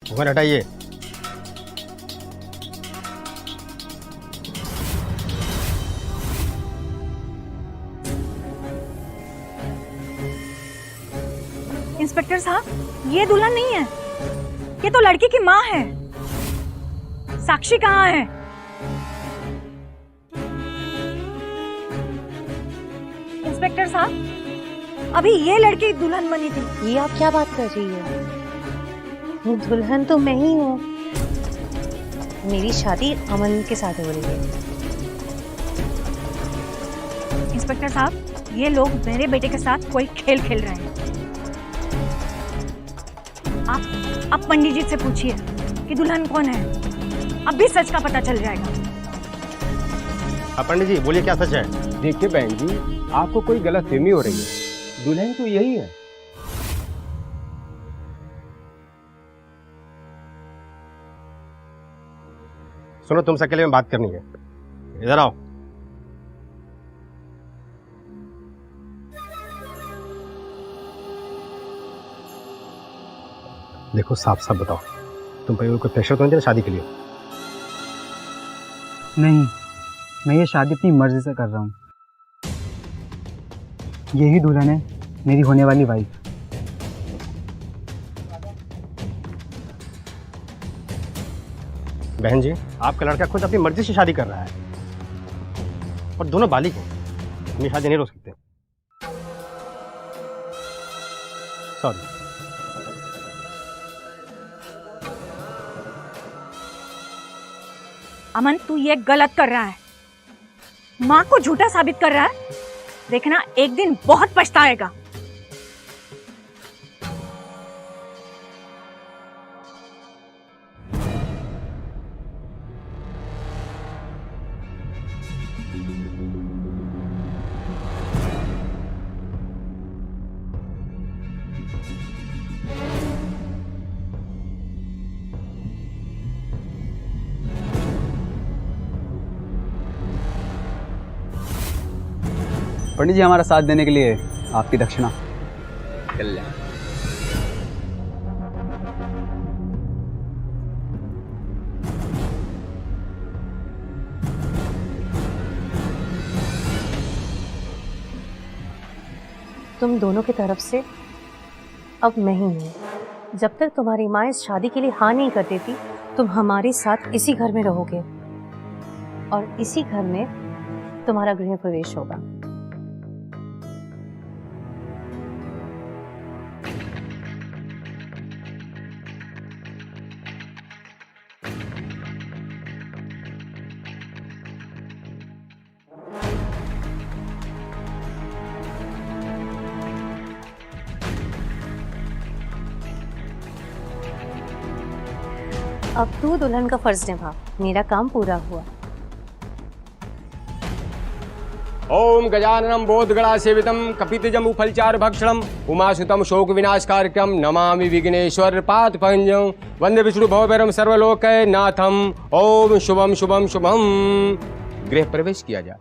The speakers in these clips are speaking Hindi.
घूंघट हटाइए। इंस्पेक्टर साहब, ये दुल्हन नहीं है, ये तो लड़की की माँ है। साक्षी कहाँ है? इंस्पेक्टर साहब, अभी ये लड़की दुल्हन बनी थी। ये आप क्या बात कर रही है? दुल्हन तो मैं ही हूँ। मेरी शादी अमन के साथ हो रही है। इंस्पेक्टर साहब, ये लोग मेरे बेटे के साथ कोई खेल खेल रहे हैं। आप पंडित जी से पूछिए कि दुल्हन कौन है। अब भी सच का पता चल जाएगा। पंडित जी बोलिए, क्या सच है? देखिए बहन जी, आपको कोई गलतफहमी हो रही है। दुल्हन तो यही है। सुनो, तुमसे अकेले में बात करनी है। इधर आओ। देखो, साफ साफ बताओ, तुम पर कोई प्रेशर तो नहीं दे रहा शादी के लिए? नहीं, मैं ये शादी अपनी मर्जी से कर रहा हूँ। यही दुल्हन है मेरी होने वाली वाइफ। बहन जी, आपका लड़का खुद अपनी मर्जी से शादी कर रहा है और दोनों बालिग हैं। अपनी शादी नहीं रोक सकते। सॉरी। अमन, तू ये गलत कर रहा है। माँ को झूठा साबित कर रहा है। देखना, एक दिन बहुत पछताएगा। पंडित जी, हमारा साथ देने के लिए आपकी दक्षिणा। कल्याण। तुम दोनों की तरफ से अब मैं ही हूँ। जब तक तुम्हारी माँ इस शादी के लिए हाँ नहीं कर देती, तुम हमारे साथ इसी घर में रहोगे और इसी घर में तुम्हारा गृह प्रवेश होगा। अब तू दुल्हन का फर्ज निभा। मेरा काम पूरा हुआ। ओम गजाननम बोधगणा सेवितम कपितजम उफलचार भक्षणम उमासुतम शोक विनाशकारकम नमामि विघ्नेश्वर पाद पंजम वंदे विष्णु भवभैरम सर्वलोक नाथम। ओम शुभम शुभम शुभम। गृह प्रवेश किया जाए।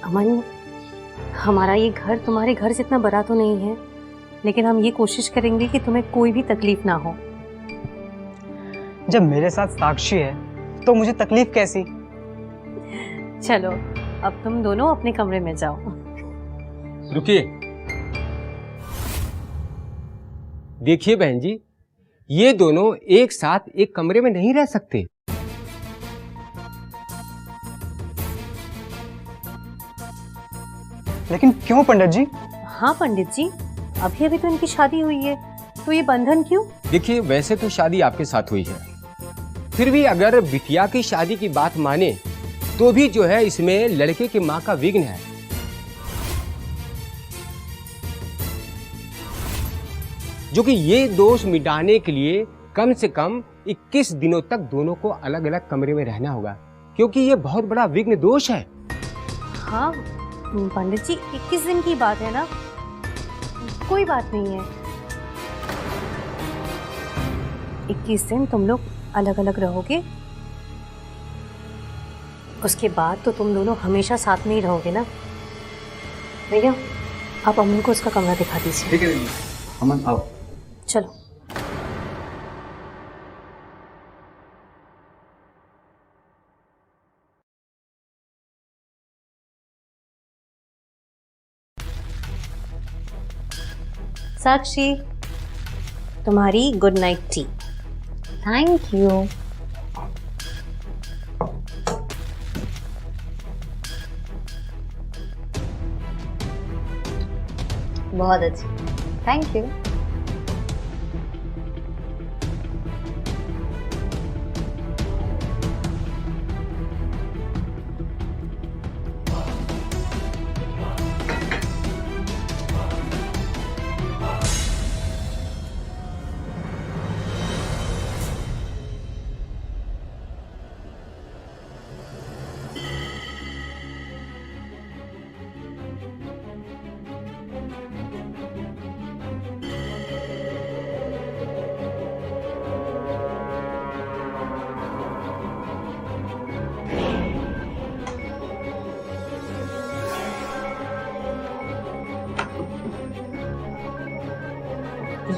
अमन, हमारा ये घर तुम्हारे घर से इतना बड़ा तो नहीं है, लेकिन हम ये कोशिश करेंगे कि तुम्हें कोई भी तकलीफ ना हो। जब मेरे साथ साक्षी है तो मुझे तकलीफ कैसी? चलो, अब तुम दोनों अपने कमरे में जाओ। रुकिए। देखिए बहन जी, ये दोनों एक साथ एक कमरे में नहीं रह सकते। लेकिन क्यों पंडित जी? हाँ पंडित जी, अभी अभी तो इनकी शादी हुई है, तो ये बंधन क्यों? देखिए, वैसे तो शादी आपके साथ हुई है, फिर भी अगर बिटिया की शादी की बात माने तो भी जो है इसमें लड़के की माँ का विघ्न है। जो कि ये दोष मिटाने के लिए कम से कम 21 दिनों तक दोनों को अलग अलग कमरे में रहना होगा, क्योंकि ये बहुत बड़ा विघ्न दोष है। हाँ पंडित जी, 21 दिन की बात है ना, कोई बात नहीं है। 21 दिन तुम लोग अलग अलग रहोगे, उसके बाद तो तुम दोनों हमेशा साथ में ही रहोगे ना। भैया आप अमन को उसका कमरा दिखा दीजिए। ठीक है अमन आओ। चलो। साक्षी, तुम्हारी good night T. Thank you. बहुत अच्छी, थैंक यू।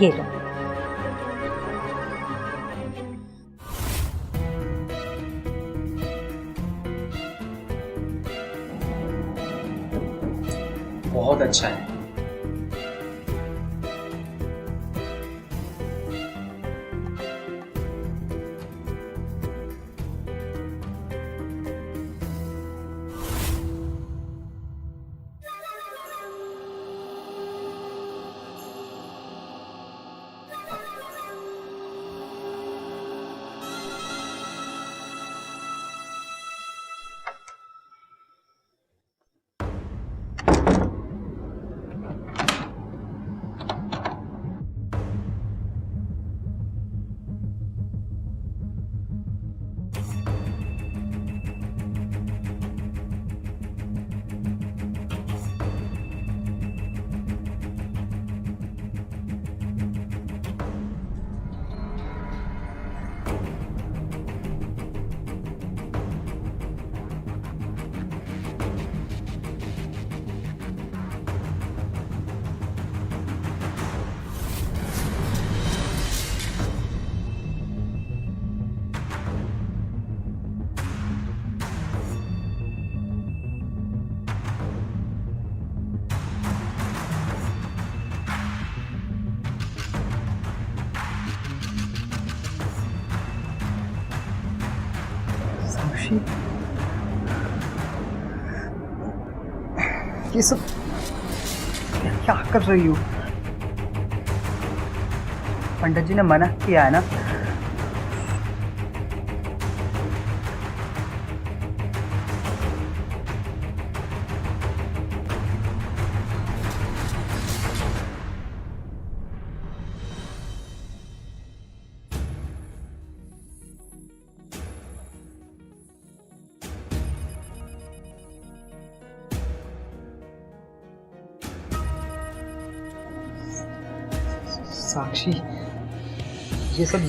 ये लो। बहुत अच्छा है। ये सब क्या कर रही हो? पंडित जी ने मना किया है ना। साक्षी, ये सब